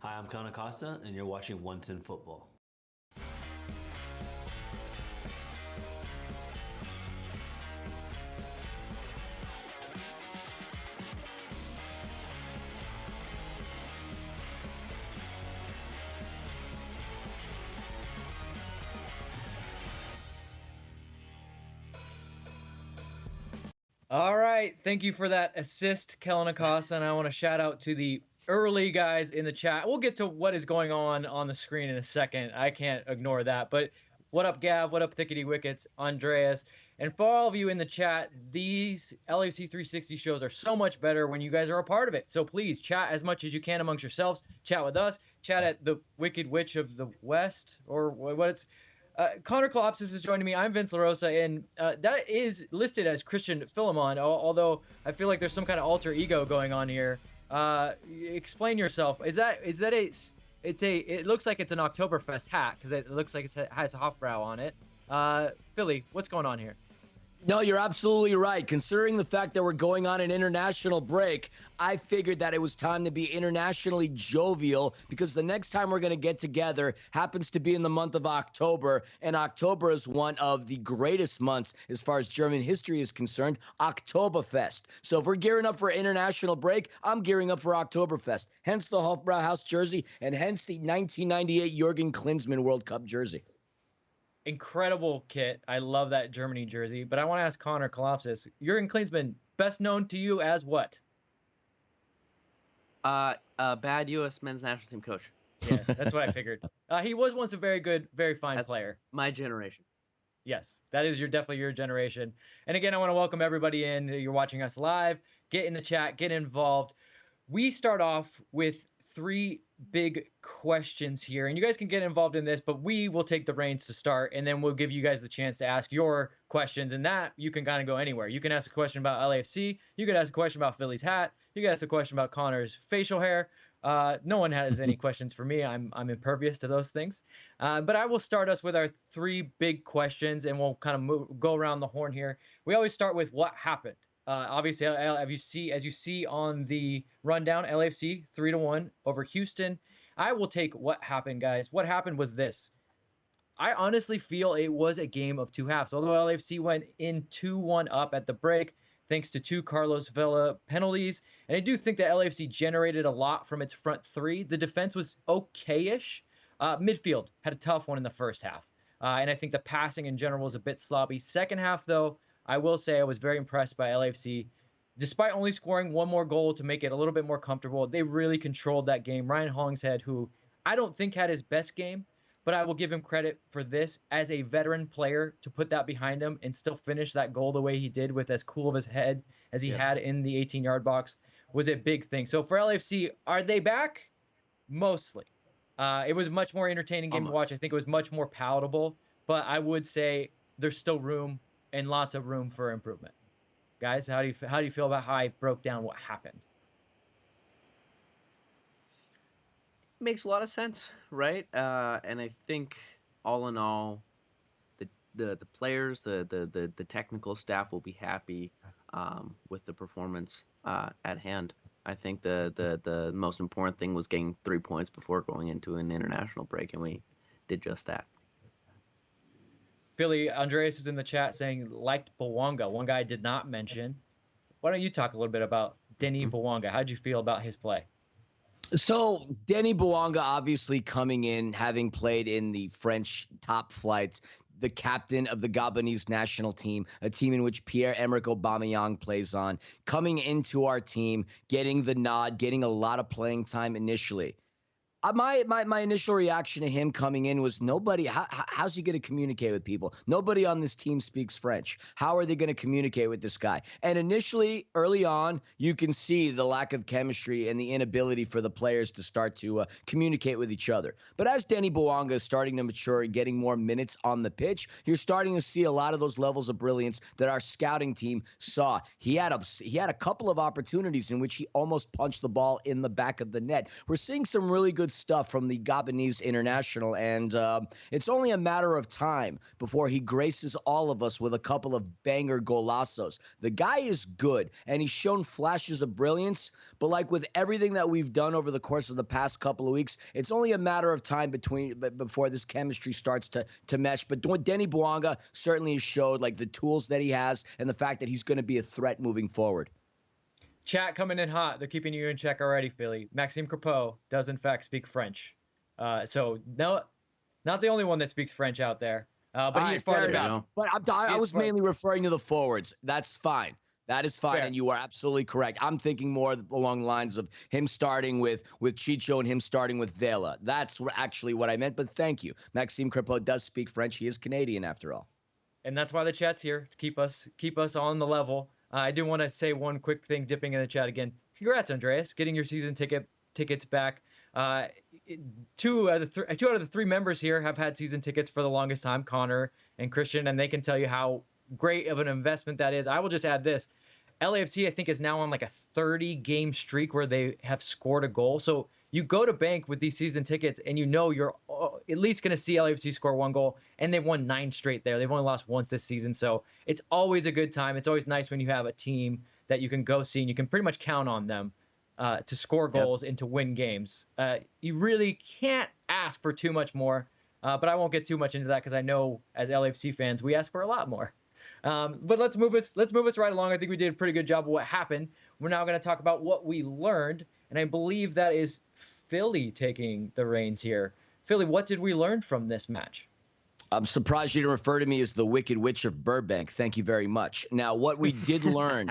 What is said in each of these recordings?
Hi, I'm Con Acosta, and you're watching 110 Football. All right. Thank you for that assist, Kellen Acosta. And I want to shout out to the early guys in the chat. We'll get to what is going on the screen in a second. I can't ignore that. But what up, Gav? What up, Thickety Wickets? Andreas. And for all of you in the chat, these LAFC 360 shows are so much better when you guys are a part of it. So please chat as much as you can amongst yourselves. Chat with us. Chat at the Wicked Witch of the West, or what it's. Connor Kalopsis is joining me. I'm Vince LaRosa, and that is listed as Christian Filimon, although I feel like there's some kind of alter ego going on here. Explain yourself. It looks like it's an Oktoberfest hat because it looks like it has Hofbrau on it. Philly, what's going on here? No, you're absolutely right. Considering the fact that we're going on an international break, I figured that it was time to be internationally jovial because the next time we're going to get together happens to be in the month of October, and October is one of the greatest months as far as German history is concerned, Oktoberfest. So if we're gearing up for international break, I'm gearing up for Oktoberfest. Hence the Hofbrau House jersey, and hence the 1998 Jurgen Klinsmann World Cup jersey. Incredible kit. I love that Germany jersey. But I want to ask Connor Kalopsis, Jurgen Klinsmann, best known to you as what? Bad U.S. men's national team coach. Yeah, that's what I figured. He was once a very good, very fine player. My generation. Yes, that is definitely your generation. And again, I want to welcome everybody in. You're watching us live. Get in the chat. Get involved. We start off with 3 big questions here, and you guys can get involved in this, but we will take the reins to start, and then we'll give you guys the chance to ask your questions, and that you can kind of go anywhere. You can ask a question about LAFC, you can ask a question about Philly's hat, you can ask a question about Connor's facial hair. No one has any questions for me. I'm impervious to those things. But I will start us with our 3 big questions, and we'll kind of go around the horn here. We always start with what happened. Obviously, as you see on the rundown, LAFC 3-1 over Houston. I will take what happened, guys. What happened was this. I honestly feel it was a game of 2 halves. Although LAFC went in 2-1 up at the break, thanks to 2 Carlos Vela penalties, and I do think that LAFC generated a lot from its front 3. The defense was okay-ish. Midfield had a tough one in the first half, and I think the passing in general was a bit sloppy. Second half, though, I will say I was very impressed by LAFC. Despite only scoring 1 more goal to make it a little bit more comfortable, they really controlled that game. Ryan Hollingshead, who I don't think had his best game, but I will give him credit for this as a veteran player to put that behind him and still finish that goal the way he did with as cool of his head as he had in the 18-yard box was a big thing. So for LAFC, are they back? Mostly. It was a much more entertaining game to watch. I think it was much more palatable, but I would say there's still room and lots of room for improvement. Guys, how do you feel about how I broke down what happened? Makes a lot of sense, right? And I think all in all, the players, the technical staff will be happy with the performance at hand. I think the most important thing was getting 3 points before going into an international break, and we did just that. Philly, Andreas is in the chat saying liked Bouanga. One guy I did not mention. Why don't you talk a little bit about Denis Bouanga? How'd you feel about his play? So Denis Bouanga obviously coming in, having played in the French top flights, the captain of the Gabonese national team, a team in which Pierre-Emerick Aubameyang plays on, coming into our team, getting the nod, getting a lot of playing time initially. My initial reaction to him coming in was nobody. How's he going to communicate with people? Nobody on this team speaks French. How are they going to communicate with this guy? And initially, early on, you can see the lack of chemistry and the inability for the players to start to communicate with each other. But as Denis Bouanga is starting to mature and getting more minutes on the pitch, you're starting to see a lot of those levels of brilliance that our scouting team saw. He had a couple of opportunities in which he almost punched the ball in the back of the net. We're seeing some really good stuff from the Gabonese international, and it's only a matter of time before he graces all of us with a couple of banger golazos. The guy is good, and he's shown flashes of brilliance, but like with everything that we've done over the course of the past couple of weeks, it's only a matter of time before this chemistry starts to mesh. But Denny Bouanga certainly has showed like the tools that he has and the fact that he's going to be a threat moving forward. Chat coming in hot. They're keeping you in check already, Philly. Maxime Crepeau does in fact speak French. So no, not the only one that speaks French out there. But he is part of it. But I was mainly referring to the forwards. That's fine. That is fine, and you are absolutely correct. I'm thinking more along the lines of him starting with Chicho and him starting with Vela. That's actually what I meant, but thank you. Maxime Crepeau does speak French. He is Canadian, after all. And that's why the chat's here, to keep us on the level. I do want to say one quick thing, dipping in the chat again. Congrats, Andreas, getting your season tickets back. Two out of the three members here have had season tickets for the longest time, Connor and Christian, and they can tell you how great of an investment that is. I will just add this. LAFC, I think, is now on like a 30-game streak where they have scored a goal. So you go to bank with these season tickets, and you know you're at least going to see LAFC score one goal, and they've won 9 straight there. They've only lost once this season, so it's always a good time. It's always nice when you have a team that you can go see, and you can pretty much count on them to score goals and to win games. You really can't ask for too much more, but I won't get too much into that because I know as LAFC fans, we ask for a lot more. But let's move us right along. I think we did a pretty good job of what happened. We're now going to talk about what we learned, and I believe that is Philly taking the reins here. Philly, what did we learn from this match? I'm surprised you didn't refer to me as the Wicked Witch of Burbank. Thank you very much. Now, what we did learn,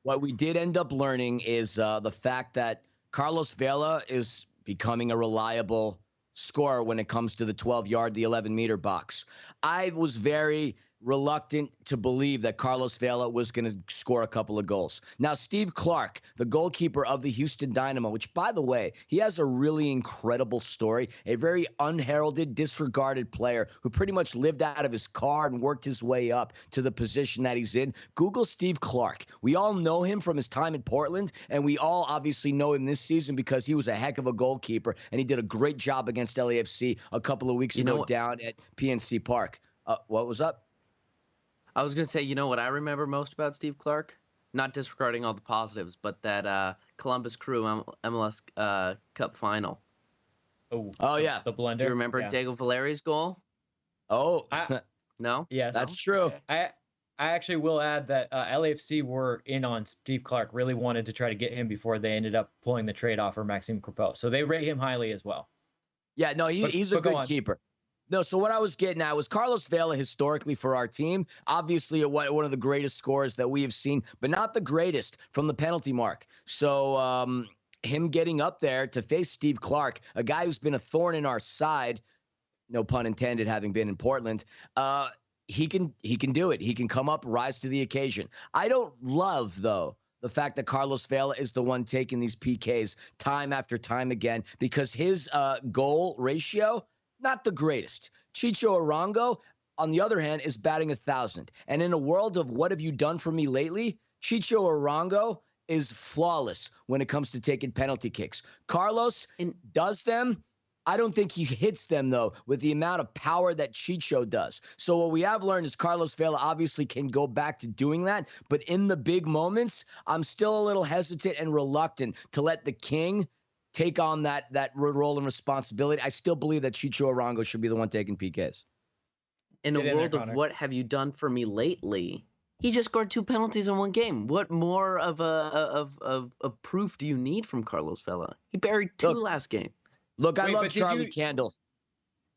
what we did end up learning is the fact that Carlos Vela is becoming a reliable scorer when it comes to the 12-yard, the 11-meter box. I was very reluctant to believe that Carlos Vela was going to score a couple of goals. Now, Steve Clark, the goalkeeper of the Houston Dynamo, which, by the way, he has a really incredible story, a very unheralded, disregarded player who pretty much lived out of his car and worked his way up to the position that he's in. Google Steve Clark. We all know him from his time in Portland, and we all obviously know him this season because he was a heck of a goalkeeper, and he did a great job against LAFC a couple of weeks ago down at PNC Park. What was up? I was going to say, you know what I remember most about Steve Clark? Not disregarding all the positives, but that Columbus Crew MLS Cup final. Oh yeah. The blender. Do you remember Diego Valeri's goal? Oh, no? Yes. That's true. I actually will add that LAFC were in on Steve Clark, really wanted to try to get him before they ended up pulling the trade offer, Maxime Crepeau. So they rate him highly as well. Yeah, no, he's a good keeper. No, so what I was getting at was Carlos Vela historically for our team, obviously one of the greatest scorers that we have seen, but not the greatest from the penalty mark. So him getting up there to face Steve Clark, a guy who's been a thorn in our side, no pun intended, having been in Portland, he can do it. He can come up, rise to the occasion. I don't love, though, the fact that Carlos Vela is the one taking these PKs time after time again because his goal ratio, not the greatest. Chicho Arango, on the other hand, is batting 1,000. And in a world of what have you done for me lately, Chicho Arango is flawless when it comes to taking penalty kicks. Carlos does them. I don't think he hits them, though, with the amount of power that Chicho does. So what we have learned is Carlos Vela obviously can go back to doing that. But in the big moments, I'm still a little hesitant and reluctant to let the king take on that role and responsibility. I still believe that Chicho Arango should be the one taking PKs. In a world of what have you done for me lately, he just scored 2 penalties in one game. What more of a proof do you need from Carlos Vela? He buried 2 last game. Look, I love Charlie Candles.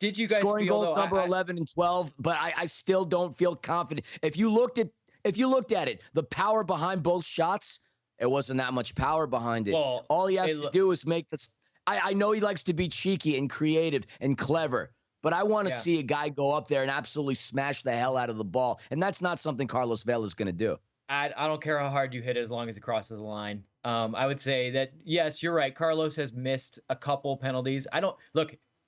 Did you guys scoring goals number 11 and 12? But I still don't feel confident. If you looked at it, the power behind both shots, it wasn't that much power behind it. Well, all he has to do is make this. I know he likes to be cheeky and creative and clever, but I want to see a guy go up there and absolutely smash the hell out of the ball. And that's not something Carlos Vela is going to do. I don't care how hard you hit it as long as it crosses the line. I would say that, yes, you're right. Carlos has missed a couple penalties.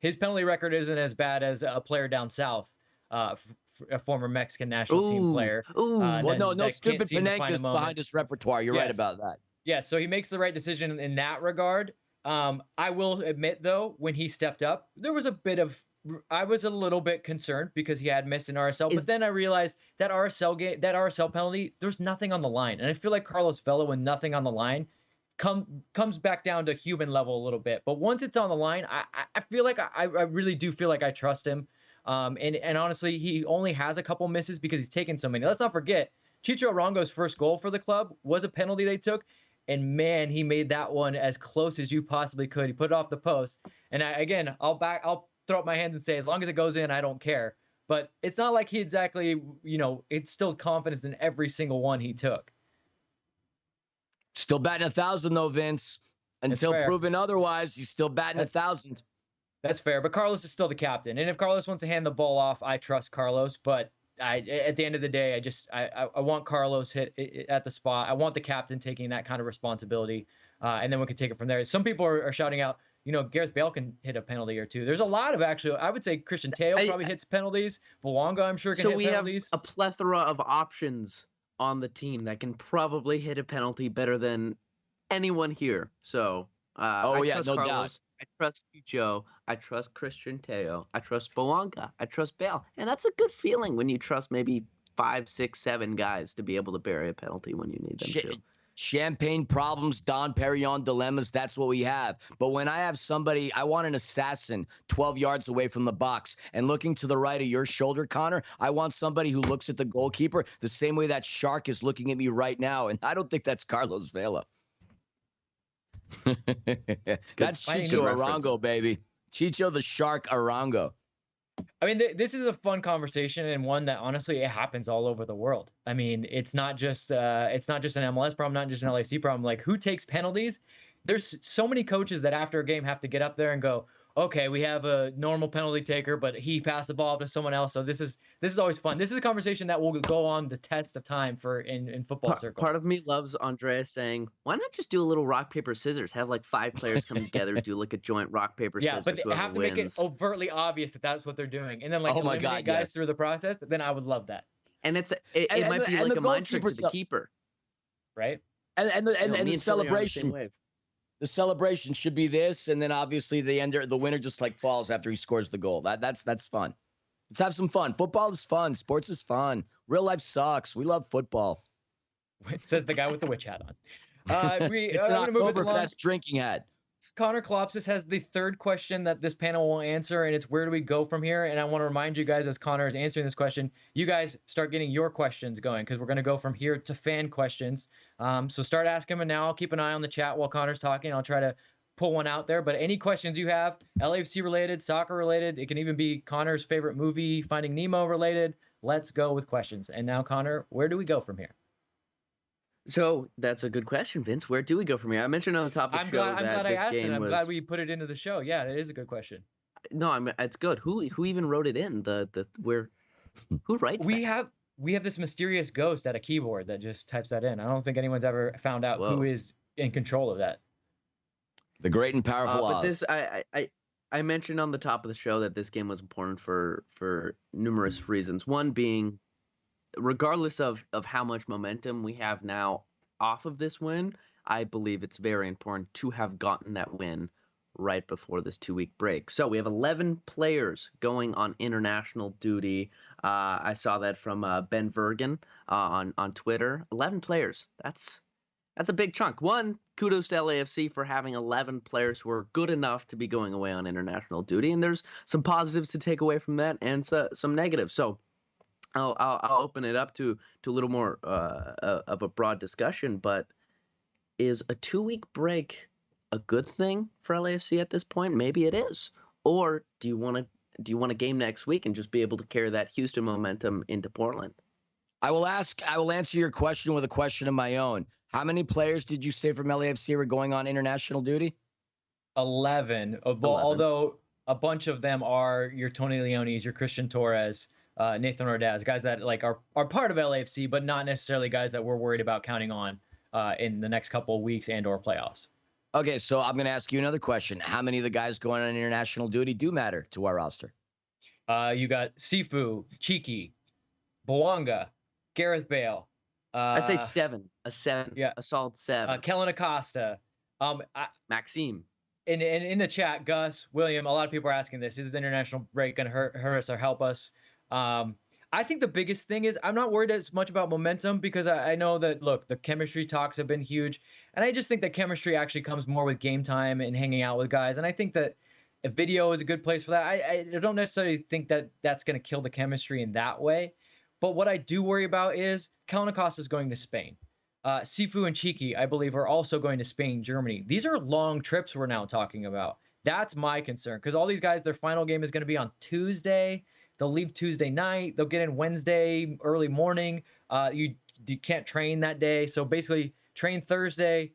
His penalty record isn't as bad as a player down south, a former Mexican national team player. No stupid Panenkas behind his repertoire. You're right about that. Yeah, so he makes the right decision in that regard. I will admit though, when he stepped up, there was a bit of I was a little bit concerned because he had missed an RSL, but then I realized that RSL penalty, there's nothing on the line, and I feel like Carlos Vela, when nothing on the line, comes back down to human level a little bit. But once it's on the line, I feel like I really do feel like I trust him. And honestly, he only has a couple misses because he's taken so many. Let's not forget, Chicho Arango's first goal for the club was a penalty they took. And man, he made that one as close as you possibly could. He put it off the post. And I'll throw up my hands and say, as long as it goes in, I don't care. But it's not like he exactly, it's still confidence in every single one he took. Still batting 1,000 though, Vince. Until proven otherwise, he's still batting 1,000. That's fair. But Carlos is still the captain. And if Carlos wants to hand the ball off, I trust Carlos. But at the end of the day, I want Carlos hit at the spot. I want the captain taking that kind of responsibility, and then we can take it from there. Some people are shouting out, Gareth Bale can hit a penalty or two. There's a lot of I would say Christian Teo probably hits penalties. Bouanga, I'm sure, can hit penalties. So we have a plethora of options on the team that can probably hit a penalty better than anyone here. So I trust no Carlos. doubt. I trust Chicho. I trust Christian Teo. I trust Bouanga. I trust Bale. And that's a good feeling when you trust maybe 5, 6, 7 guys to be able to bury a penalty when you need them to. Champagne problems, Don Perignon dilemmas, that's what we have. But when I have somebody, I want an assassin 12 yards away from the box and looking to the right of your shoulder, Connor, I want somebody who looks at the goalkeeper the same way that shark is looking at me right now. And I don't think that's Carlos Vela. That's Chicho Arango, baby. Chicho the Shark Arango. I mean, this is a fun conversation and one that honestly it happens all over the world. I mean, it's not just an MLS problem, not just an LAFC problem. Like, who takes penalties? There's so many coaches that after a game have to get up there and go, okay, we have a normal penalty taker, but he passed the ball to someone else. So this is always fun. This is a conversation that will go on the test of time for in football circles. Part of me loves Andreas saying, why not just do a little rock, paper, scissors? Have like 5 players come together, do like a joint rock, paper, scissors. Yeah, but they have to make it overtly obvious that that's what they're doing. And then eliminate guys through the process. Then I would love that. And it might be like a mind trick to the keeper. Right? And the celebration. The celebration should be this, and then obviously the winner just like falls after he scores the goal. That's fun. Let's have some fun. Football is fun. Sports is fun. Real life sucks. We love football. Says the guy with the witch hat on. It's an Oktoberfest drinking hat. Connor Kalopsis has the third question that this panel will answer, and it's where do we go from here? And I want to remind you guys, as Connor is answering this question, you guys start getting your questions going because we're going to go from here to fan questions. So start asking them, and now I'll keep an eye on the chat while Connor's talking. I'll try to pull one out there. But any questions you have, LAFC related, soccer related, it can even be Connor's favorite movie, Finding Nemo related. Let's go with questions. And now, Connor, where do we go from here? So that's a good question, Vince. Where do we go from here? I mentioned on the top of the show that this game was. I'm glad we put it into the show. Yeah, it is a good question. No, it's good. Who even wrote it in? Who writes? We have this mysterious ghost at a keyboard that just types that in. I don't think anyone's ever found out who is in control of that. The great and powerful Oz. But this, I mentioned on the top of the show that this game was important for numerous reasons. One being, regardless of how much momentum we have now off of this win, I believe it's very important to have gotten that win right before this 2-week break. So we have 11 players going on international duty. I saw that from Ben Vergen on Twitter. 11 players. That's a big chunk. One, kudos to LAFC for having 11 players who are good enough to be going away on international duty. And there's some positives to take away from that and some negatives. So I'll open it up to a little more of a broad discussion, but is a 2-week break a good thing for LAFC at this point? Maybe it is. Or do you want a game next week and just be able to carry that Houston momentum into Portland? I will answer your question with a question of my own. How many players did you say from LAFC were going on international duty? 11. Although a bunch of them are your Tony Leones, your Christian Torres, Nathan Ordaz, guys that are part of LAFC, but not necessarily guys that we're worried about counting on in the next couple of weeks and or playoffs. Okay, so I'm going to ask you another question. How many of the guys going on international duty do matter to our roster? You got Sifu, Cheeky, Bouanga, Gareth Bale. I'd say 7. A 7. Yeah. A solid 7. Kellen Acosta. Maxime. and in the chat, Gus, William, a lot of people are asking this. Is the international break going to hurt us or help us? I think the biggest thing is I'm not worried as much about momentum because I know that, look, the chemistry talks have been huge. And I just think that chemistry actually comes more with game time and hanging out with guys. And I think that a video is a good place for that. I don't necessarily think that that's going to kill the chemistry in that way. But what I do worry about is Kalopsis is going to Spain. Sifu and Cheeky, I believe, are also going to Spain, Germany. These are long trips we're now talking about. That's my concern because all these guys, their final game is going to be on Tuesday. They'll leave Tuesday night. They'll get in Wednesday early morning. You can't train that day. So basically train Thursday,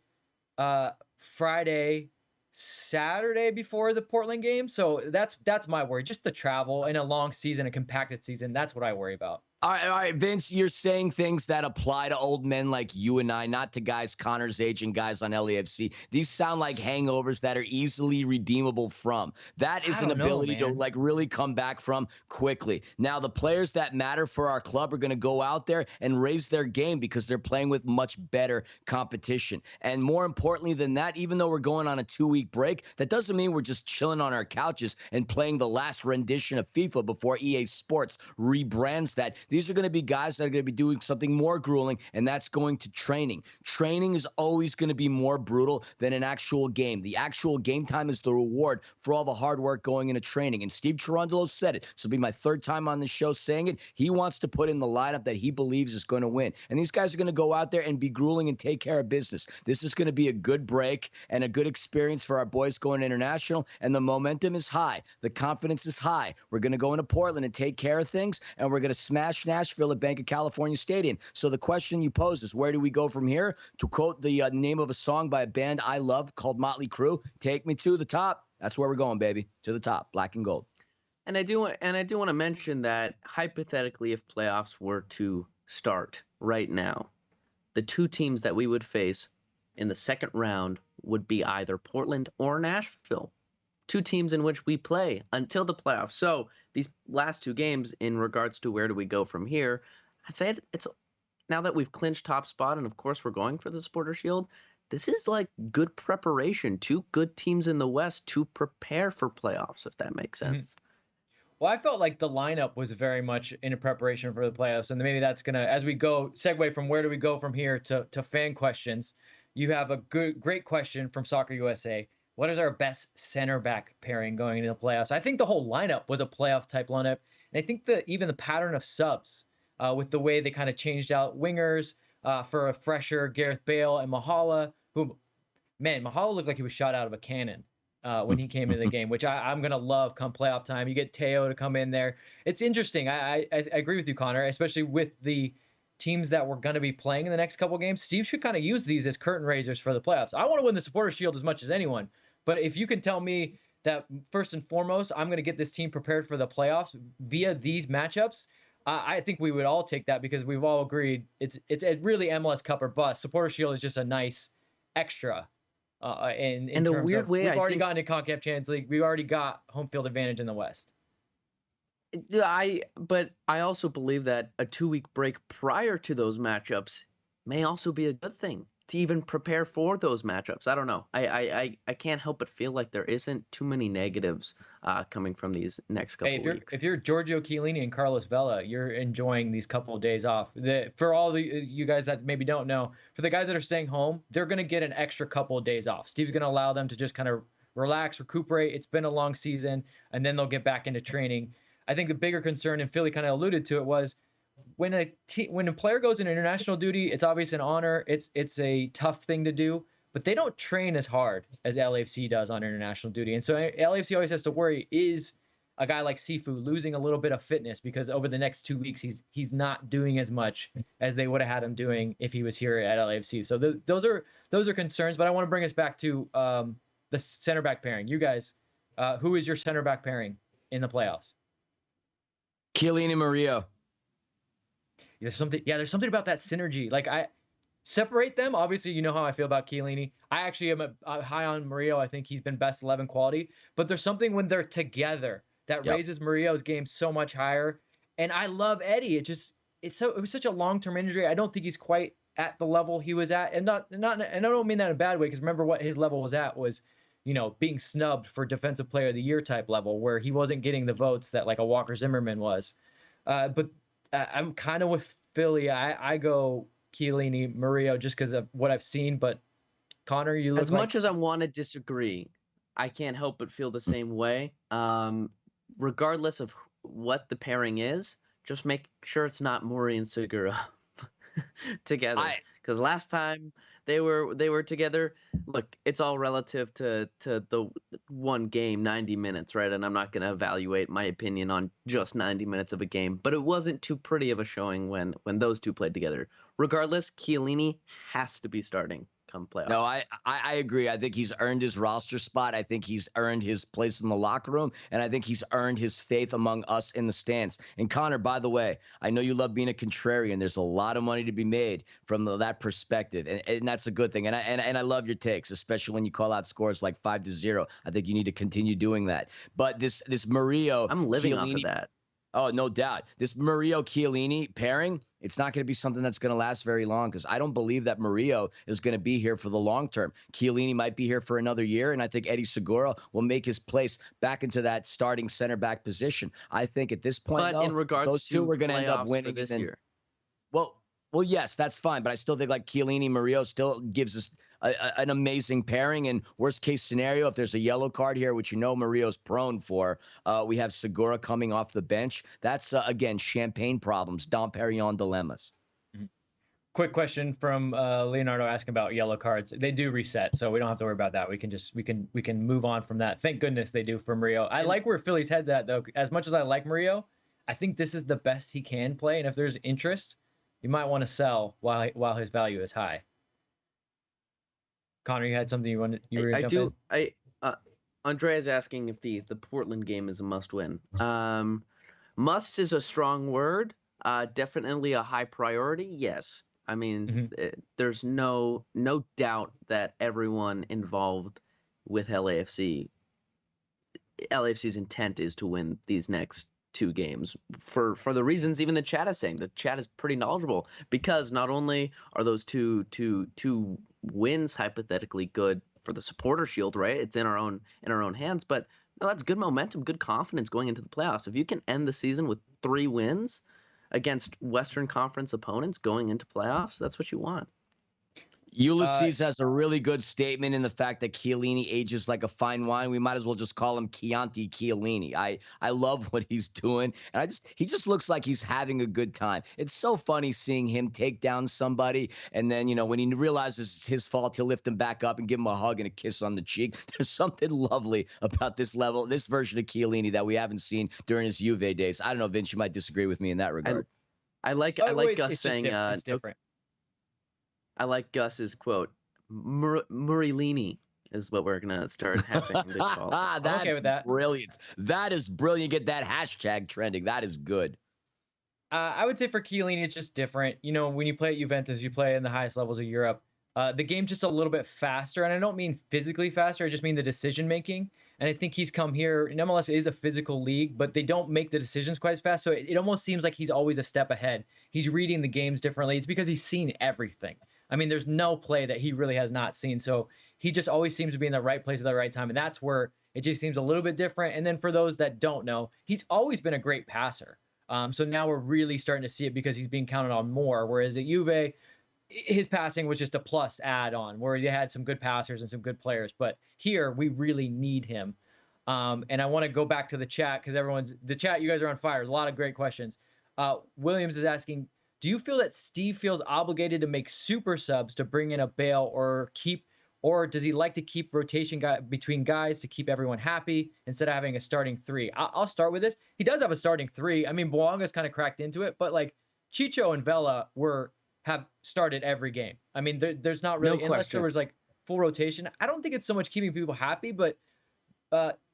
Friday, Saturday before the Portland game. So that's my worry. Just the travel in a long season, a compacted season. That's what I worry about. All right, Vince, you're saying things that apply to old men like you and I, not to guys Connor's age and guys on LAFC. These sound like hangovers that are easily redeemable from. That is an ability to like really come back from quickly. Now, the players that matter for our club are going to go out there and raise their game because they're playing with much better competition. And more importantly than that, even though we're going on a 2-week break, that doesn't mean we're just chilling on our couches and playing the last rendition of FIFA before EA Sports rebrands that. These are going to be guys that are going to be doing something more grueling, and that's going to training. Training is always going to be more brutal than an actual game. The actual game time is the reward for all the hard work going into training. And Steve Cherundolo said it. This will be my 3rd time on the show saying it. He wants to put in the lineup that he believes is going to win. And these guys are going to go out there and be grueling and take care of business. This is going to be a good break and a good experience for our boys going international, and the momentum is high. The confidence is high. We're going to go into Portland and take care of things, and we're going to smash Nashville at Bank of California Stadium. So the question you pose is, where do we go from here? To quote the name of a song by a band I love called Motley Crue, take me to the top. That's where we're going, baby. To the top, black and gold. And I do want to mention that hypothetically, if playoffs were to start right now, the 2 teams that we would face in the second round would be either Portland or Nashville. 2 teams in which we play until the playoffs. So these last 2 games, in regards to where do we go from here, I'd say it's now that we've clinched top spot, and of course we're going for the Supporters Shield. This is like good preparation. 2 good teams in the West to prepare for playoffs, if that makes sense. Well, I felt like the lineup was very much in a preparation for the playoffs, and maybe that's gonna, as we go, segue from where do we go from here to fan questions. You have a great question from Soccer USA. What is our best center back pairing going into the playoffs? I think the whole lineup was a playoff type lineup. And I think that even the pattern of subs with the way they kind of changed out wingers for a fresher Gareth Bale and Mahala, who, man, Mahala looked like he was shot out of a cannon when he came into the game, which I'm going to love come playoff time. You get Teo to come in there. It's interesting. I agree with you, Connor, especially with the teams that we're going to be playing in the next couple games. Steve should kind of use these as curtain raisers for the playoffs. I want to win the Supporters Shield as much as anyone. But if you can tell me that first and foremost, I'm going to get this team prepared for the playoffs via these matchups, I think we would all take that because we've all agreed it's really MLS Cup or bust. Supporters Shield is just a nice extra. In a terms weird of, way, we've already gotten to CONCACAF Champions League. We've already got home field advantage in the West. But I also believe that a 2-week break prior to those matchups may also be a good thing to even prepare for those matchups. I don't know. I can't help but feel like there isn't too many negatives coming from these next couple weeks. If you're Giorgio Chiellini and Carlos Vela, you're enjoying these couple of days off. For all you guys that maybe don't know, for the guys that are staying home, they're going to get an extra couple of days off. Steve's going to allow them to just kind of relax, recuperate. It's been a long season, and then they'll get back into training. I think the bigger concern, and Philly kind of alluded to it, was when a player goes into international duty, it's obviously an honor. It's a tough thing to do, but they don't train as hard as LAFC does on international duty. And so LAFC always has to worry, is a guy like Sifu losing a little bit of fitness because over the next 2 weeks he's not doing as much as they would have had him doing if he was here at LAFC. So those are concerns. But I want to bring us back to the center back pairing. You guys, who is your center back pairing in the playoffs? Chiellini Murillo. There's something about that synergy. Like, I separate them. Obviously, you know how I feel about Chiellini. I actually am high on Murillo. I think he's been best 11 quality. But there's something when they're together that raises Murillo's game so much higher. And I love Eddie. It was such a long-term injury. I don't think he's quite at the level he was at. And I don't mean that in a bad way, because remember what his level was at was being snubbed for Defensive Player of the Year type level, where he wasn't getting the votes that like a Walker Zimmerman was. But I'm kind of with Philly. I go Chiellini, Murillo, just because of what I've seen. But Connor, you look as much as I want to disagree, I can't help but feel the same way. Regardless of what the pairing is, just make sure it's not Murray and Segura together. Because last time they were together, look, it's all relative to the one game, 90 minutes, right? And I'm not going to evaluate my opinion on just 90 minutes of a game, but it wasn't too pretty of a showing when those two played together. Regardless, Chiellini has to be starting come playoff. No, I agree. I think he's earned his roster spot. I think he's earned his place in the locker room, and I think he's earned his faith among us in the stands. And Connor, by the way, I know you love being a contrarian. There's a lot of money to be made from that perspective, and that's a good thing. And I love your takes, especially when you call out scores like 5-0. I think you need to continue doing that. But this Murillo, I'm living off of that. Oh, no doubt. This Murillo-Chiellini pairing, it's not going to be something that's going to last very long, because I don't believe that Murillo is going to be here for the long term. Chiellini might be here for another year, and I think Eddie Segura will make his place back into that starting center back position. I think at this point, in regards those two are going to end up winning this year. Well, yes, that's fine, but I still think like Chiellini Murillo still gives us an amazing pairing. And worst case scenario, if there's a yellow card here, which Murillo's prone for, we have Segura coming off the bench. That's again champagne problems, Dom Perignon dilemmas. Quick question from Leonardo asking about yellow cards. They do reset, so we don't have to worry about that. We can move on from that. Thank goodness they do for Murillo. I like where Philly's head's at though. As much as I like Murillo, I think this is the best he can play, and if there's interest, you might want to sell while his value is high. Connor, you had something you wanted. Andrea's asking if the Portland game is a must-win. Must is a strong word. Definitely a high priority. Yes. I mean, there's no doubt that everyone involved with LAFC's intent is to win these next two games for the reasons even the chat is saying. The chat is pretty knowledgeable, because not only are those two wins hypothetically good for the Supporters Shield, right? It's in our own hands, but no, that's good momentum, good confidence going into the playoffs. If you can end the season with 3 wins against Western Conference opponents going into playoffs, that's what you want. Ulysses has a really good statement in the fact that Chiellini ages like a fine wine. We might as well just call him Chianti Chiellini. I love what he's doing, and he just looks like he's having a good time. It's so funny seeing him take down somebody, and then when he realizes it's his fault, he'll lift him back up and give him a hug and a kiss on the cheek. There's something lovely about this version of Chiellini that we haven't seen during his Juve days. I don't know, Vince, you might disagree with me in that regard. I like Gus saying it's different. I like Gus's quote. Murilini is what we're gonna start having to call. That's okay with that. Brilliant. That is brilliant. Get that hashtag trending. That is good. I would say for Chiellini, it's just different. When you play at Juventus, you play in the highest levels of Europe. The game's just a little bit faster, and I don't mean physically faster. I just mean the decision making. And I think he's come here. And MLS is a physical league, but they don't make the decisions quite as fast. So it almost seems like he's always a step ahead. He's reading the games differently. It's because he's seen everything. I mean, there's no play that he really has not seen. So he just always seems to be in the right place at the right time. And that's where it just seems a little bit different. And then for those that don't know, he's always been a great passer. So now we're really starting to see it because he's being counted on more. Whereas at Juve, his passing was just a plus add-on where you had some good passers and some good players. But here, we really need him. And I want to go back to the chat because the chat, you guys are on fire. There's a lot of great questions. Williams is asking, do you feel that Steve feels obligated to make super subs to bring in a Bale or does he like to keep rotation between guys to keep everyone happy instead of having a starting 3? I'll start with this. He does have a starting 3. I mean, Bouanga's kind of cracked into it, but like Chicho and Vela have started every game. I mean, there's not really, unless there was like full rotation. I don't think it's so much keeping people happy, but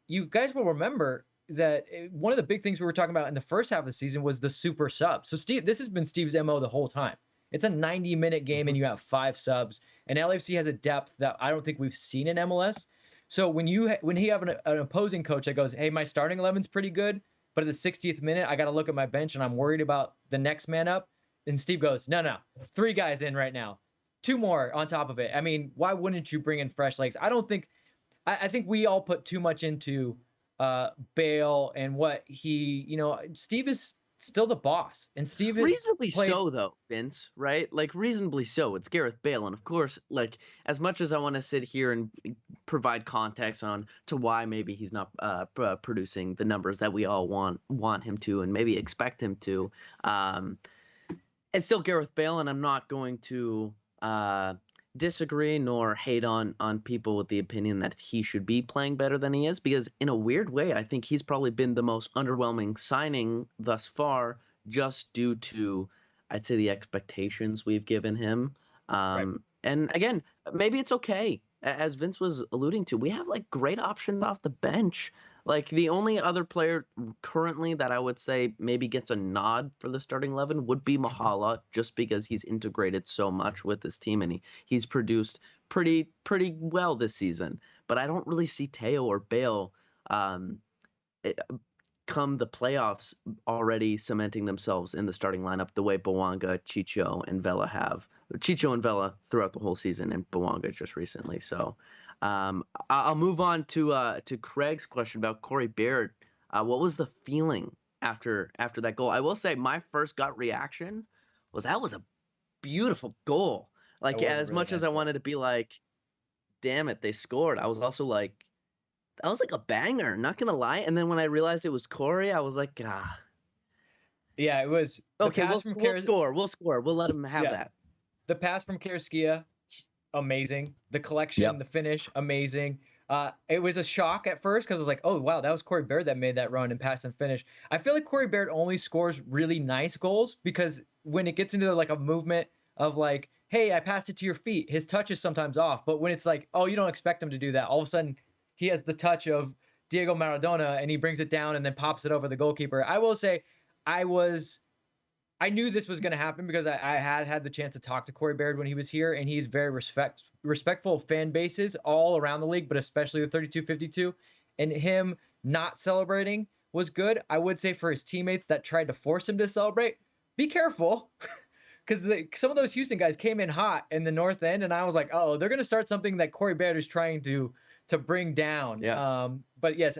you guys will remember that one of the big things we were talking about in the first half of the season was the super sub. So Steve, this has been Steve's MO the whole time. It's a 90-minute game and you have 5 subs, and LAFC has a depth that I don't think we've seen in MLS. So when he have an opposing coach that goes, hey, my starting 11's pretty good, but at the 60th minute, I got to look at my bench and I'm worried about the next man up. And Steve goes, no, 3 guys in right now, 2 more on top of it. I mean, why wouldn't you bring in fresh legs? I I think we all put too much into Bale and what he, Steve is still the boss, and Steve is Reasonably so, though, Vince, right? Like, reasonably so. It's Gareth Bale. And of course, like, as much as I want to sit here and provide context on to why maybe he's not producing the numbers that we all want him to and maybe expect him to, it's still Gareth Bale, and I'm not going to disagree nor hate on people with the opinion that he should be playing better than he is, because in a weird way, I think he's probably been the most underwhelming signing thus far, just due to, I'd say, the expectations we've given him. Right. And again, maybe it's okay. As Vince was alluding to, we have like great options off the bench. Like, the only other player currently that I would say maybe gets a nod for the starting 11 would be Mahala, just because he's integrated so much with this team and he's produced pretty well this season. But I don't really see Teo or Bale come the playoffs already cementing themselves in the starting lineup the way Bouanga, Chicho, and Vela have. Chicho and Vela throughout the whole season, and Bouanga just recently. So I'll move on to Craig's question about Corey Baird. What was the feeling after that goal? I will say my first gut reaction was that was a beautiful goal. Like, as much as I wanted to be like, damn it, they scored, I was also like, that was like a banger, not gonna lie. And then when I realized it was Corey, I was like, ah. Yeah, it was. Okay, we'll score. We'll let him have that. The pass from Kariuskia, amazing. The collection, the finish, amazing. It was a shock at first because I was like, oh, wow, that was Corey Baird that made that run and pass and finish. I feel like Corey Baird only scores really nice goals because when it gets into like a movement of like, hey, I passed it to your feet, his touch is sometimes off. But when it's like, oh, you don't expect him to do that, all of a sudden he has the touch of Diego Maradona and he brings it down and then pops it over the goalkeeper. I will say I knew this was going to happen because I had the chance to talk to Corey Baird when he was here, and he's very respectful of fan bases all around the league, but especially the 32-52. And him not celebrating was good. I would say for his teammates that tried to force him to celebrate, be careful, because some of those Houston guys came in hot in the north end, and I was like, oh, they're going to start something that Corey Baird is trying to bring down. Yeah. But yes,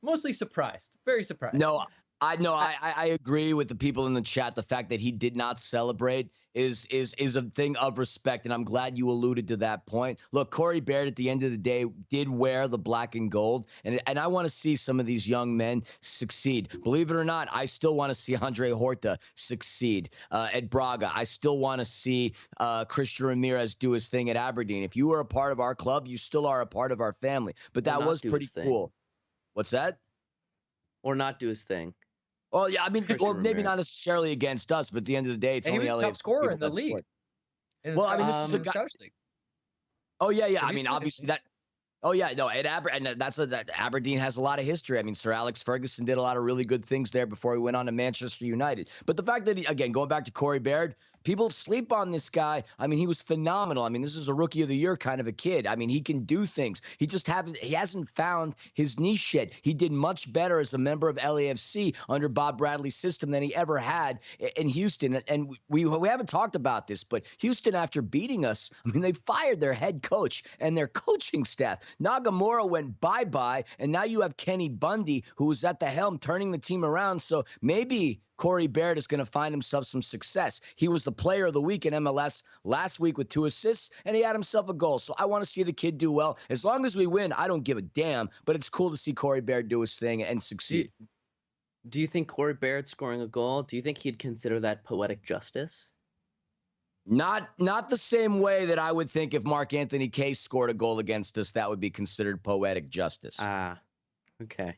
mostly surprised, very surprised. No, I agree with the people in the chat. The fact that he did not celebrate is a thing of respect, and I'm glad you alluded to that point. Look, Corey Baird at the end of the day did wear the black and gold, and I want to see some of these young men succeed. Believe it or not, I still want to see Andre Horta succeed at Braga. I still want to see Christian Ramirez do his thing at Aberdeen. If you were a part of our club, you still are a part of our family. But that was pretty cool. What's that? Or not do his thing. Well, yeah, I mean, maybe not necessarily against us, but at the end of the day, it's only LAFC. He was top scorer in the league. Well, I mean, this is a guy. Oh yeah. I mean, obviously that. Oh yeah, no, at Aberdeen has a lot of history. I mean, Sir Alex Ferguson did a lot of really good things there before he went on to Manchester United. But the fact that again, going back to Corey Baird, people sleep on this guy. I mean, he was phenomenal. I mean, this is a rookie of the year kind of a kid. I mean, he can do things. He hasn't found his niche yet. He did much better as a member of LAFC under Bob Bradley's system than he ever had in Houston. And we haven't talked about this, but Houston, after beating us, I mean, they fired their head coach and their coaching staff. Nagamura went bye-bye, and now you have Kenny Bundy, who was at the helm turning the team around. So maybe Corey Baird is going to find himself some success. He was the player of the week in MLS last week with 2 assists, and he had himself a goal. So I want to see the kid do well. As long as we win, I don't give a damn, but it's cool to see Corey Baird do his thing and succeed. Do you think Corey Baird scoring a goal, do you think he'd consider that poetic justice? Not the same way that I would think if Mark Anthony Case scored a goal against us, that would be considered poetic justice. Ah, okay.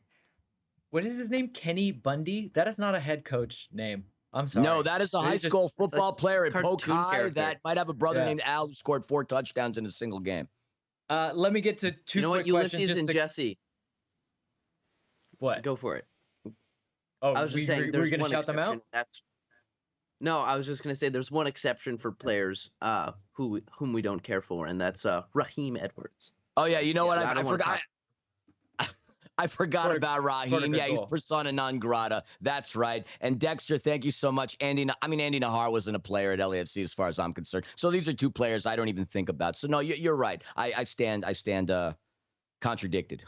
What is his name? Kenny Bundy? That is not a head coach name. I'm sorry. No, that is a high school football player in Polk High that might have a brother named Al who scored 4 touchdowns in a single game. Let me get to two. You know what, Ulysses and Jesse? What? Go for it. Oh, I was just saying, there's going to one shout them out? No, I was just going to say there's one exception for players whom we don't care for, and that's Raheem Edwards. Oh yeah, you know what? I forgot. I forgot about Raheem. Yeah, he's persona non grata. That's right. And Dexter, thank you so much. Andy Nahar wasn't a player at LAFC as far as I'm concerned. So these are 2 players I don't even think about. So no, you're right. I stand contradicted.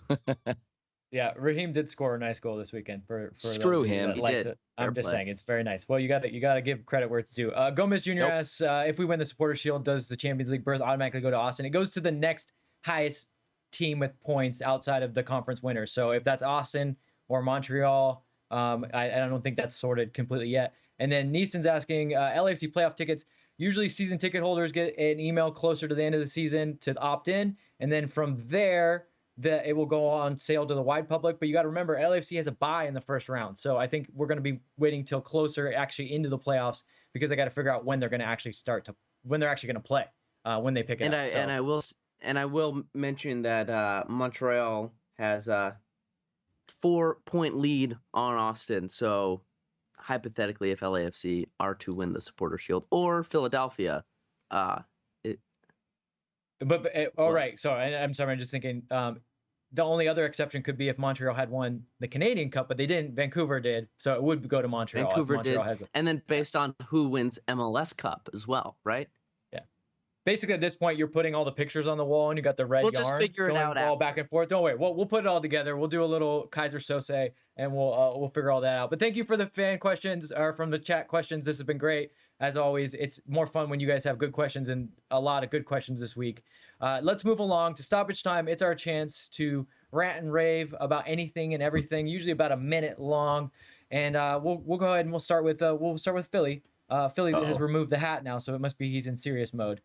Yeah, Raheem did score a nice goal this weekend. For Screw those of you him. that He liked did. it. I'm Fair just play. saying it's very nice. Well, you got to give credit where it's due. Gomez Jr. Nope. asks, if we win the Supporters Shield, does the Champions League berth automatically go to Austin? It goes to the next highest team with points outside of the conference winners. So if that's Austin or Montreal, I don't think that's sorted completely yet. And then Neeson's asking, LAFC playoff tickets. Usually season ticket holders get an email closer to the end of the season to opt in, and then from there it will go on sale to the wide public. But you got to remember, LAFC has a bye in the first round, so I think we're going to be waiting till closer actually into the playoffs, because I got to figure out when they're going to actually when they're actually going to play, when they pick it up. And I will mention that Montreal has a 4-point lead on Austin. So hypothetically, if LAFC are to win the Supporters Shield, or Philadelphia, All right. So I'm sorry. I'm just thinking. The only other exception could be if Montreal had won the Canadian Cup, but they didn't. Vancouver did, so it would go to Montreal. Vancouver Montreal did, and then based on who wins MLS Cup as well, right? Basically, at this point, you're putting all the pictures on the wall, and you got the red yarn. We'll just figure it out all back and forth. Don't worry. We'll put it all together. We'll do a little Kaiser Sose, and we'll figure all that out. But thank you for the fan questions, or from the chat questions. This has been great. As always, it's more fun when you guys have good questions, and a lot of good questions this week. Let's move along to stoppage time. It's our chance to rant and rave about anything and everything, usually about a minute long. And we'll go ahead and we'll start with Philly. Philly has removed the hat now, so it must be he's in serious mode.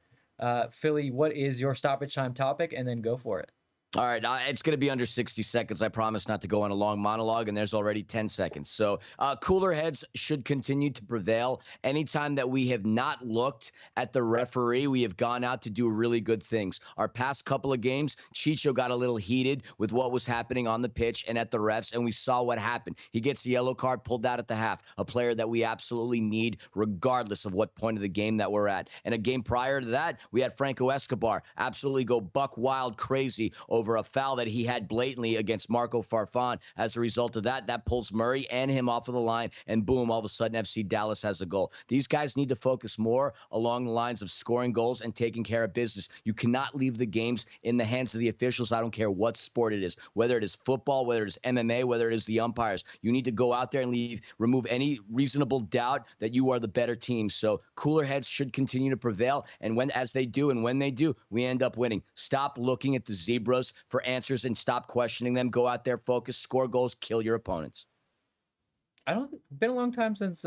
Philly, what is your stoppage time topic? And then go for it. All right, it's going to be under 60 seconds. I promise not to go on a long monologue, and there's already 10 seconds. So cooler heads should continue to prevail. Anytime that we have not looked at the referee, we have gone out to do really good things. Our past couple of games, Chicho got a little heated with what was happening on the pitch and at the refs, and we saw what happened. He gets the yellow card pulled out at the half, a player that we absolutely need regardless of what point of the game that we're at. And a game prior to that, we had Franco Escobar absolutely go buck wild crazy over a foul that he had blatantly against Marco Farfan. As a result of that, that pulls Murray and him off of the line, and boom, all of a sudden FC Dallas has a goal. These guys need to focus more along the lines of scoring goals and taking care of business. You cannot leave the games in the hands of the officials. I don't care what sport it is, whether it is football, whether it is MMA, whether it is the umpires. You need to go out there and remove any reasonable doubt that you are the better team. So cooler heads should continue to prevail, and when they do, we end up winning. Stop looking at the zebras for answers and stop questioning them. Go out there, focus, score goals, kill your opponents. Been a long time since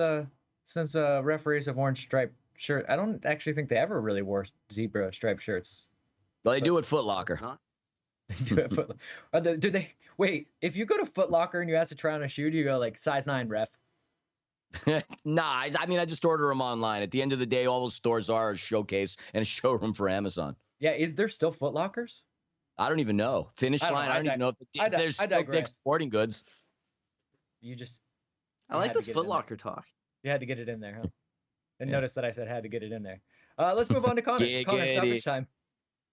referees have worn striped shirts. I don't actually think they ever really wore zebra striped shirts. Well, they do at Foot Locker. They do at Foot Locker. Do they? Wait, if you go to Foot Locker and you ask to try on a shoe, do you go like size 9 ref? Nah, I just order them online. At the end of the day, all those stores are a showcase and a showroom for Amazon. Yeah, is there still Foot Lockers? I don't even know. Finish Line, I don't even know if there's still Dick's Sporting Goods. I like this Foot Locker talk. You had to get it in there, huh? And notice that I said had to get it in there. Let's move on to Connor. Connor, stoppage time.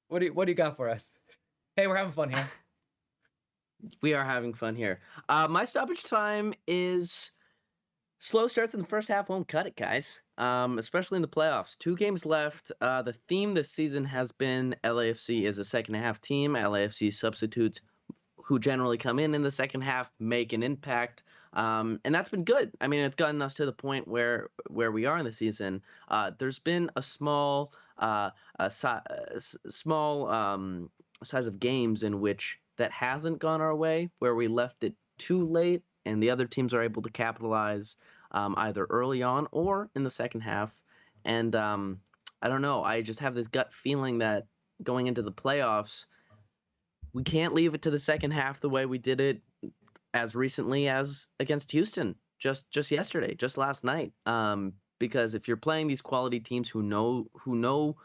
What do you got for us? Hey, we're having fun here. We are having fun here. My stoppage time is slow starts in the first half won't cut it, guys. Especially in the playoffs. 2 games left. The theme this season has been LAFC is a second half team. LAFC substitutes who generally come in the second half make an impact. And that's been good. I mean, it's gotten us to the point where we are in the season. There's been a small size of games in which that hasn't gone our way, where we left it too late and the other teams are able to capitalize either early on or in the second half. And I don't know. I just have this gut feeling that going into the playoffs, we can't leave it to the second half the way we did it as recently as against Houston just yesterday, just last night. Because if you're playing these quality teams who know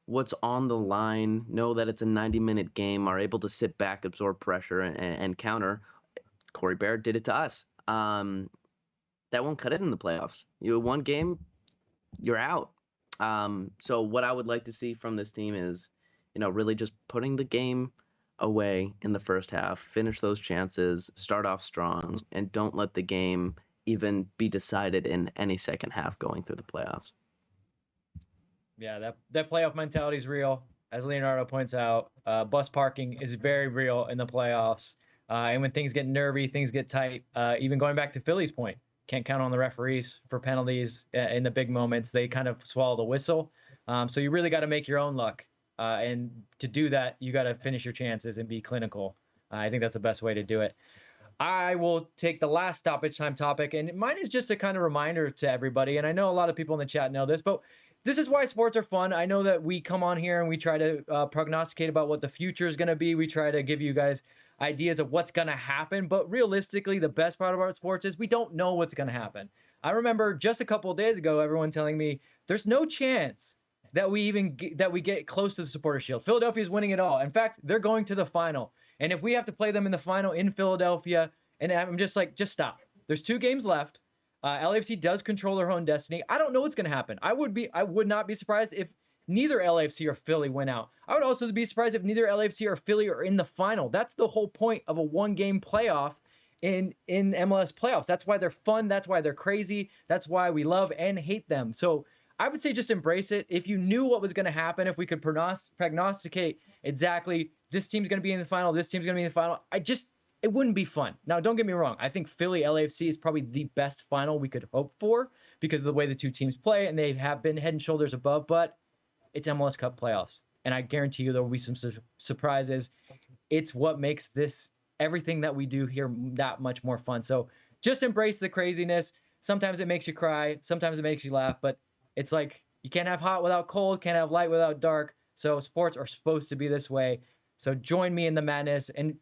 what's on the line, know that it's a 90-minute game, are able to sit back, absorb pressure, and counter. Corey Barrett did it to us. That won't cut it in the playoffs. You one game, you're out. So what I would like to see from this team is, really just putting the game away in the first half, finish those chances, start off strong, and don't let the game even be decided in any second half going through the playoffs. Yeah, that playoff mentality is real. as Leonardo points out, bus parking is very real in the playoffs. And when things get nervy, things get tight, even going back to Philly's point, can't count on the referees for penalties in the big moments. They kind of swallow the whistle. So you really got to make your own luck. And to do that, you got to finish your chances and be clinical. I think that's the best way to do it. I will take the last stoppage time topic, and mine is just a kind of reminder to everybody. And I know a lot of people in the chat know this, but this is why sports are fun. I know that we come on here and we try to prognosticate about what the future is going to be. We try to give you guys ideas of what's going to happen. But realistically, the best part about sports is we don't know what's going to happen. I remember just a couple of days ago, everyone telling me there's no chance that we get close to the Supporters Shield. Philadelphia's winning it all. In fact, they're going to the final. And if we have to play them in the final in Philadelphia, and I'm just like, just stop. There's 2 games left. LAFC does control their own destiny. I don't know what's going to happen. I would not be surprised if neither LAFC or Philly win out. I would also be surprised if neither LAFC or Philly are in the final. That's the whole point of a 1-game playoff in MLS playoffs. That's why they're fun. That's why they're crazy. That's why we love and hate them. So I would say just embrace it. If you knew what was going to happen, if we could prognosticate exactly this team's going to be in the final, this team's going to be in the final, it wouldn't be fun. Now, don't get me wrong. I think Philly LAFC is probably the best final we could hope for because of the way the 2 teams play, and they have been head and shoulders above, but it's MLS Cup playoffs. And I guarantee you there will be some surprises. It's what makes everything that we do here that much more fun. So just embrace the craziness. Sometimes it makes you cry. Sometimes it makes you laugh, but it's like you can't have hot without cold, can't have light without dark. So sports are supposed to be this way. So join me in the madness, and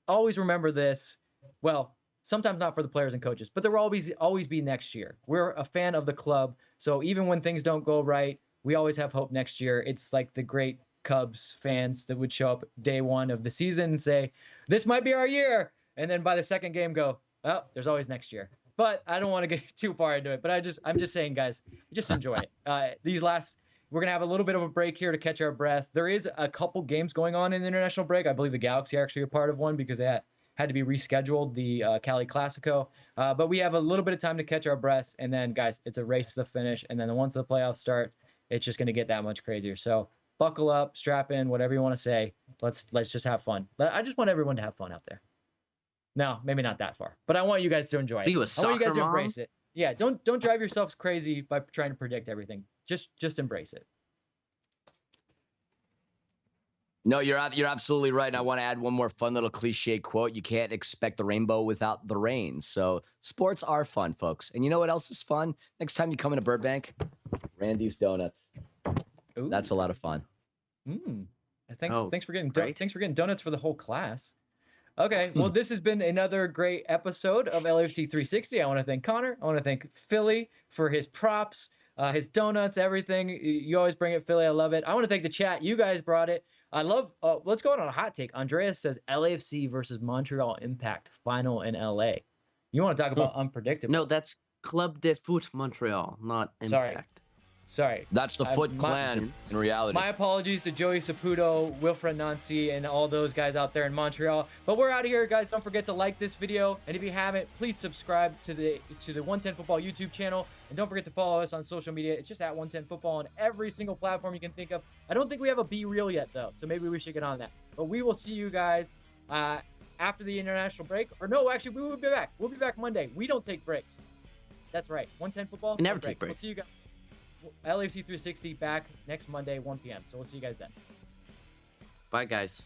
always remember this. Well, sometimes not for the players and coaches, but there will always be next year. We're a fan of the club. So even when things don't go right, we always have hope next year. It's like the great Cubs fans that would show up day 1 of the season and say, this might be our year. And then by the second game go, oh, there's always next year. But I don't want to get too far into it. But I'm just saying, guys, just enjoy it. We're going to have a little bit of a break here to catch our breath. There is a couple games going on in the international break. I believe the Galaxy are actually a part of one because they had to be rescheduled, the Cali Classico. But we have a little bit of time to catch our breaths. And then, guys, it's a race to the finish. And then once the playoffs start, it's just going to get that much crazier. So buckle up, strap in, whatever you want to say. Let's just have fun. I just want everyone to have fun out there. No, maybe not that far. But I want you guys to enjoy it. I want you guys to embrace it. Yeah, don't drive yourselves crazy by trying to predict everything. Just embrace it. No, you're absolutely right. And I want to add one more fun little cliche quote. You can't expect the rainbow without the rain. So sports are fun, folks. And you know what else is fun? Next time you come into Burbank, Randy's Donuts. Ooh. That's a lot of fun. Thanks for getting donuts for the whole class. Okay, well, this has been another great episode of LAFC 360. I want to thank Connor. I want to thank Philly for his props, his donuts, everything. You always bring it, Philly. I love it. I want to thank the chat. You guys brought it. I love. Let's go on a hot take. Andreas says LAFC versus Montreal Impact final in LA. You want to talk about unpredictable? No, that's Club de Foot Montreal, not Impact. Sorry. That's the Foot Clan in reality. My apologies to Joey Saputo, Wilfred Nancy, and all those guys out there in Montreal. But we're out of here, guys. Don't forget to like this video. And if you haven't, please subscribe to the 110 Football YouTube channel. And don't forget to follow us on social media. It's just at 110 Football on every single platform you can think of. I don't think we have a Be Real yet, though. So maybe we should get on that. But we will see you guys after the international break. Or no, actually, we will be back. We'll be back Monday. We don't take breaks. That's right. 110 Football. We never take breaks. We'll see you guys. LAFC 360 back next Monday, 1 p.m. So we'll see you guys then. Bye, guys.